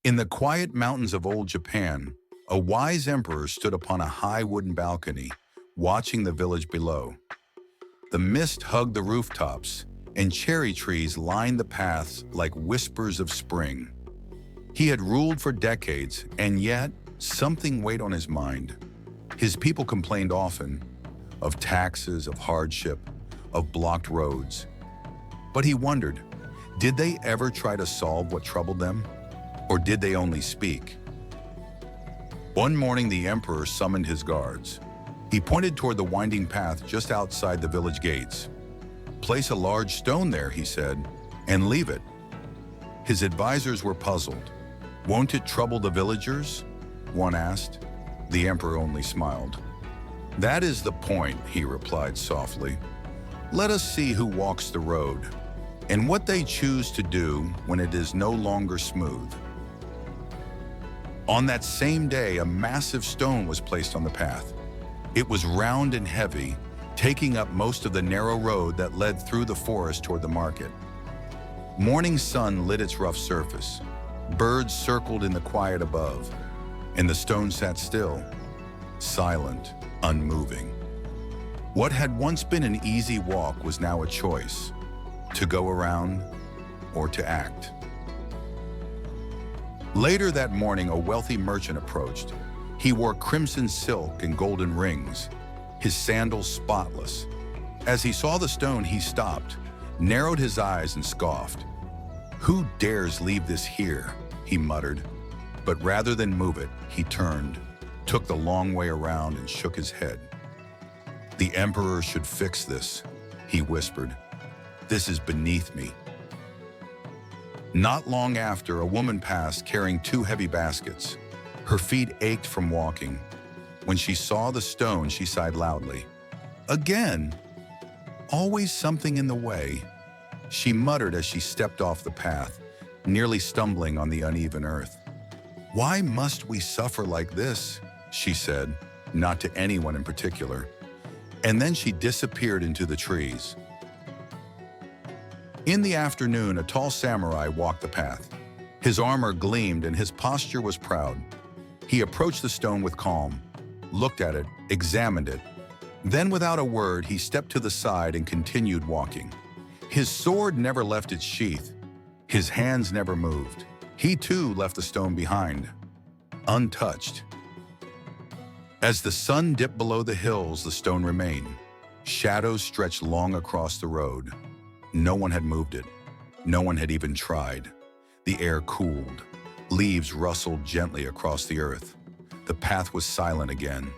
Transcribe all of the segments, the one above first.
In the quiet mountains of old Japan, a wise emperor stood upon a high wooden balcony, watching the village below. The mist hugged the rooftops, and cherry trees lined the paths like whispers of spring. He had ruled for decades, and yet something weighed on his mind. His people complained often of taxes, of hardship, of blocked roads. But he wondered, did they ever try to solve what troubled them? Or did they only speak? One morning, the emperor summoned his guards. He pointed toward the winding path just outside the village gates. "Place a large stone there," he said, "and leave it." His advisors were puzzled. "Won't it trouble the villagers?" one asked. The emperor only smiled. "That is the point," he replied softly. "Let us see who walks the road, and what they choose to do when it is no longer smooth." On that same day, a massive stone was placed on the path. It was round and heavy, taking up most of the narrow road that led through the forest toward the market. Morning sun lit its rough surface. Birds circled in the quiet above, and the stone sat still, silent, unmoving. What had once been an easy walk was now a choice: to go around or to act. Later that morning, a wealthy merchant approached. He wore crimson silk and golden rings, his sandals spotless. As he saw the stone, he stopped, narrowed his eyes and scoffed. "Who dares leave this here?" he muttered. But rather than move it, he turned, took the long way around and shook his head. "The emperor should fix this," he whispered. "This is beneath me." Not long after, a woman passed carrying 2 heavy baskets. Her feet ached from walking. When she saw the stone, she sighed loudly. "Again? Always something in the way," she muttered as she stepped off the path, nearly stumbling on the uneven earth. "Why must we suffer like this?" she said, not to anyone in particular. And then she disappeared into the trees. In the afternoon, a tall samurai walked the path. His armor gleamed and his posture was proud. He approached the stone with calm, looked at it, examined it. Then, without a word, he stepped to the side and continued walking. His sword never left its sheath. His hands never moved. He too left the stone behind, untouched. As the sun dipped below the hills, the stone remained. Shadows stretched long across the road. No one had moved it. No one had even tried. The air cooled. Leaves rustled gently across the earth. The path was silent again.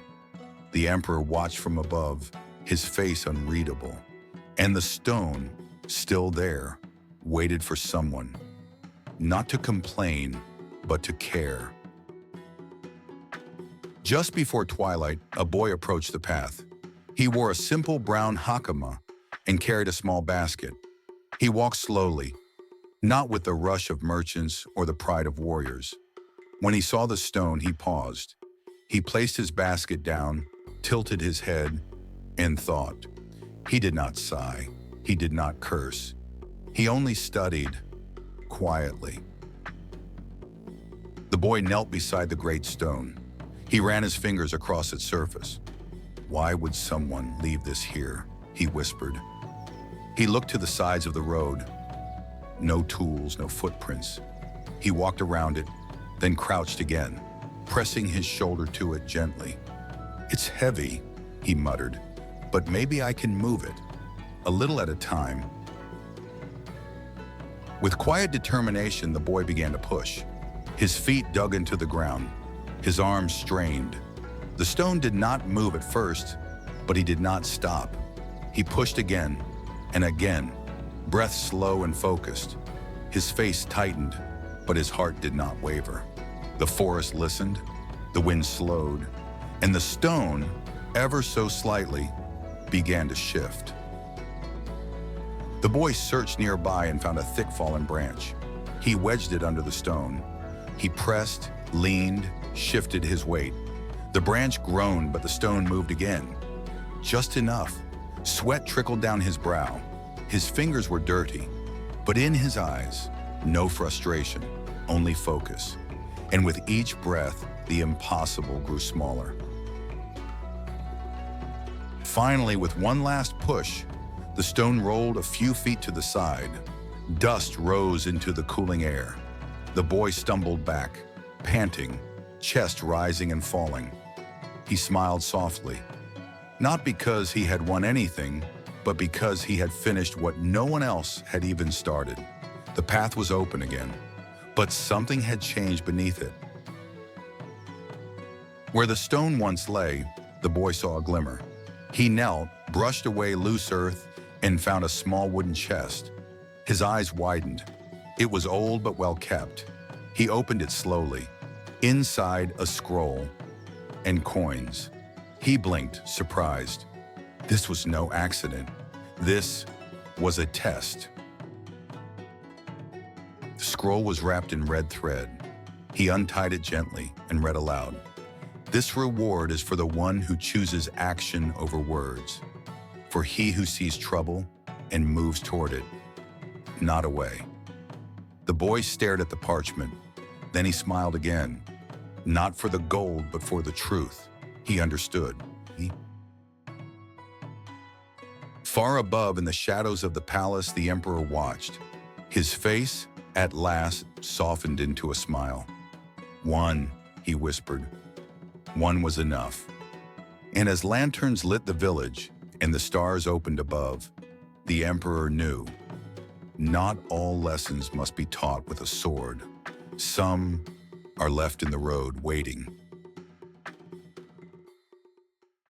The emperor watched from above, his face unreadable. And the stone, still there, waited for someone. Not to complain, but to care. Just before twilight, a boy approached the path. He wore a simple brown hakama and carried a small basket. He walked slowly, not with the rush of merchants or the pride of warriors. When he saw the stone, he paused. He placed his basket down, tilted his head, and thought. He did not sigh. He did not curse. He only studied, quietly. The boy knelt beside the great stone. He ran his fingers across its surface. "Why would someone leave this here?" he whispered. He looked to the sides of the road. No tools, no footprints. He walked around it, then crouched again, pressing his shoulder to it gently. "It's heavy," he muttered, "but maybe I can move it, a little at a time." With quiet determination, the boy began to push. His feet dug into the ground. His arms strained. The stone did not move at first, but he did not stop. He pushed again and again, breath slow and focused. His face tightened, but his heart did not waver. The forest listened, the wind slowed, and the stone, ever so slightly, began to shift. The boy searched nearby and found a thick fallen branch. He wedged it under the stone. He pressed, leaned, shifted his weight. The branch groaned, but the stone moved again. Just enough. Sweat trickled down his brow. His fingers were dirty, but in his eyes, no frustration, only focus. and with each breath, the impossible grew smaller. Finally, with one last push, the stone rolled a few feet to the side. Dust rose into the cooling air. The boy stumbled back, panting, chest rising and falling. He smiled softly, not because he had won anything, but because he had finished what no one else had even started. The path was open again, but something had changed beneath it. Where the stone once lay, the boy saw a glimmer. He knelt, brushed away loose earth, and found a small wooden chest. His eyes widened. It was old but well kept. He opened it slowly. Inside, a scroll and coins. He blinked, surprised. This was no accident. This was a test. The scroll was wrapped in red thread. He untied it gently and read aloud. This reward is for the one who chooses action over words, for he who sees trouble and moves toward it, not away. The boy stared at the parchment. Then he smiled again, not for the gold, but for the truth. He understood. Far above, in the shadows of the palace, the emperor watched. His face, at last, softened into a smile. One, he whispered. One was enough. And as lanterns lit the village and the stars opened above, the emperor knew. Not all lessons must be taught with a sword. Some are left in the road waiting.